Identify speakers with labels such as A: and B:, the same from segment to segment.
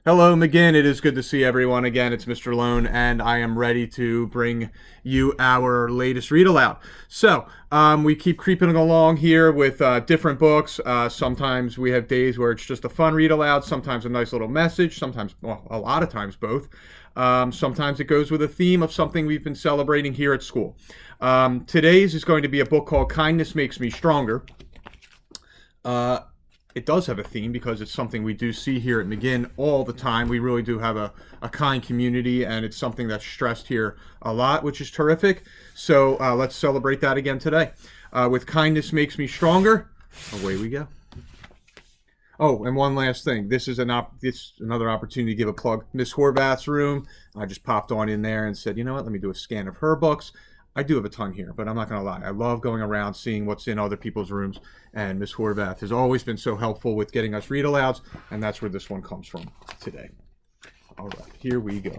A: Hello, McGinn. It is good to see everyone again. It's Mr. Lohn, and I am ready to bring you our latest read aloud. We keep creeping along here with different books. Sometimes we have days where it's just a fun read aloud, sometimes a nice little message, sometimes, well, a lot of times both. Sometimes it goes with a theme of something we've been celebrating here at school. Today's is going to be a book called Kindness Makes Me Stronger. It does have a theme because it's something we do see here at McGinn all the time. We really do have a kind community, and it's something that's stressed here a lot, which is terrific. So let's celebrate that again today. With Kindness Makes Me Stronger, away we go. Oh, and one last thing. This is another opportunity to give a plug. Miss Horvath's room. I just popped on in there and said, you know what, let me do a scan of her books. I do have a ton here, but I'm not going to lie. I love going around, seeing what's in other people's rooms, and Miss Horvath has always been so helpful with getting us read-alouds, and that's where this one comes from today. All right, here we go.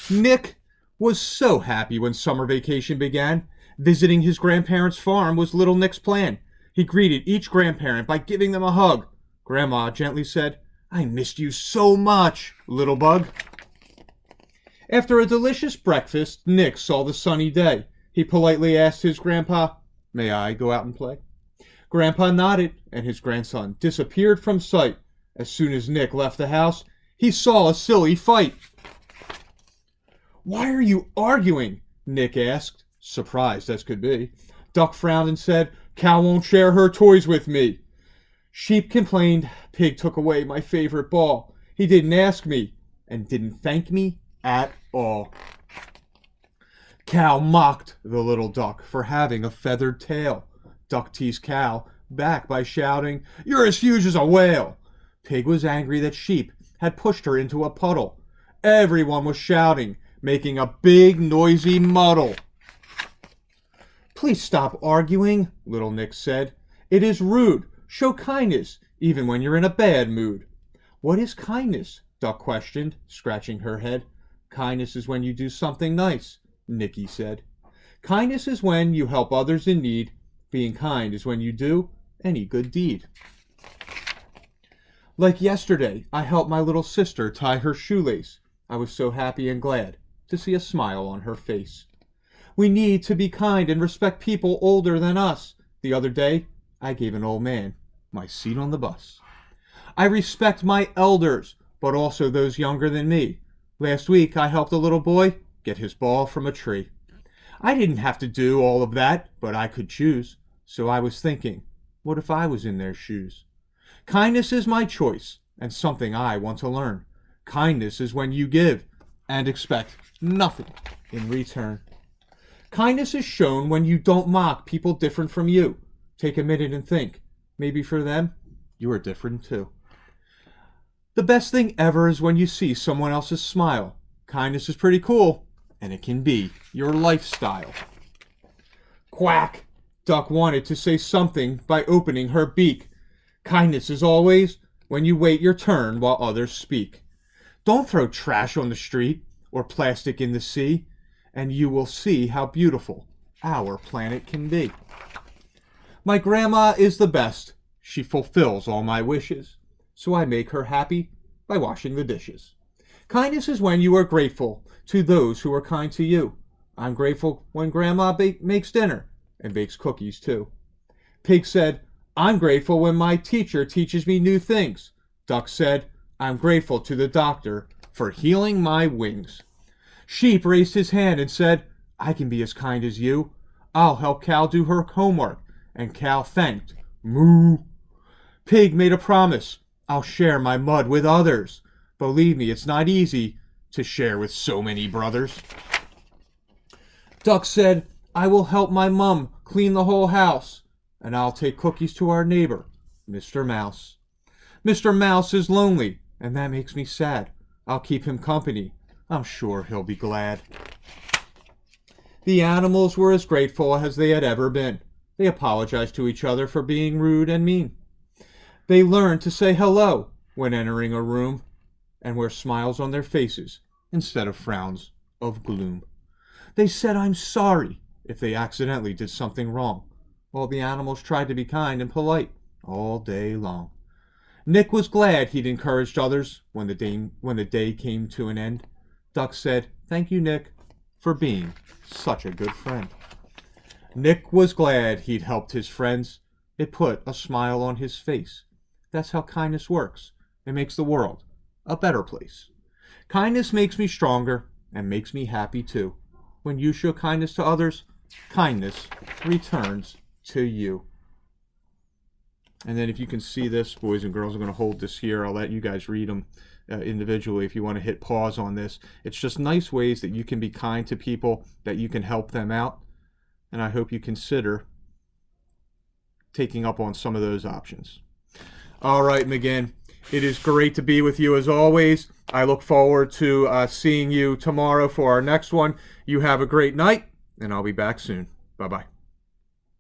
A: Nick was so happy when summer vacation began. Visiting his grandparents' farm was little Nick's plan. He greeted each grandparent by giving them a hug. Grandma gently said, "I missed you so much, little bug." After a delicious breakfast, Nick saw the sunny day. He politely asked his grandpa, "May I go out and play?" Grandpa nodded, and his grandson disappeared from sight. As soon as Nick left the house, he saw a silly fight. "Why are you arguing?" Nick asked, surprised as could be. Duck frowned and said, "Cow won't share her toys with me." Sheep complained, "Pig took away my favorite ball. He didn't ask me and didn't thank me at all." Cow mocked the little duck for having a feathered tail. Duck teased Cow back by shouting, "You're as huge as a whale." Pig was angry that Sheep had pushed her into a puddle. Everyone was shouting, making a big noisy muddle. "Please stop arguing," little Nick said. "It is rude. Show kindness, even when you're in a bad mood." "What is kindness?" Duck questioned, scratching her head. "Kindness is when you do something nice," Nicky said. "Kindness is when you help others in need. Being kind is when you do any good deed." Like yesterday, I helped my little sister tie her shoelace. I was so happy and glad to see a smile on her face. We need to be kind and respect people older than us. The other day, I gave an old man my seat on the bus. I respect my elders, but also those younger than me. Last week, I helped a little boy get his ball from a tree. I didn't have to do all of that, but I could choose. So I was thinking, what if I was in their shoes? Kindness is my choice, and something I want to learn. Kindness is when you give and expect nothing in return. Kindness is shown when you don't mock people different from you. Take a minute and think. Maybe for them, you are different too. The best thing ever is when you see someone else's smile. Kindness is pretty cool, and it can be your lifestyle. Quack! Duck wanted to say something by opening her beak. Kindness is always when you wait your turn while others speak. Don't throw trash on the street or plastic in the sea, and you will see how beautiful our planet can be. My grandma is the best. She fulfills all my wishes. So I make her happy by washing the dishes. Kindness is when you are grateful to those who are kind to you. I'm grateful when Grandma makes dinner and bakes cookies too. Pig said, "I'm grateful when my teacher teaches me new things." Duck said, "I'm grateful to the doctor for healing my wings." Sheep raised his hand and said, "I can be as kind as you. I'll help Cow do her homework." And Cow thanked, "Moo." Pig made a promise. "I'll share my mud with others." Believe me, it's not easy to share with so many brothers. Duck said, "I will help my mum clean the whole house, and I'll take cookies to our neighbor, Mr. Mouse. Mr. Mouse is lonely, and that makes me sad. I'll keep him company. I'm sure he'll be glad." The animals were as grateful as they had ever been. They apologized to each other for being rude and mean. They learned to say hello when entering a room and wear smiles on their faces instead of frowns of gloom. They said, "I'm sorry," if they accidentally did something wrong, while the animals tried to be kind and polite all day long. Nick was glad he'd encouraged others when the day came to an end. Duck said, "Thank you, Nick, for being such a good friend." Nick was glad he'd helped his friends. It put a smile on his face. That's how kindness works. It makes the world a better place. Kindness makes me stronger and makes me happy too. When you show kindness to others, kindness returns to you. And then if you can see this, boys and girls, I'm going to hold this here. I'll let you guys read them individually if you want to hit pause on this. It's just nice ways that you can be kind to people, that you can help them out. And I hope you consider taking up on some of those options. All right, McGinn, it is great to be with you as always. I look forward to seeing you tomorrow for our next one. You have a great night, and I'll be back soon. Bye-bye.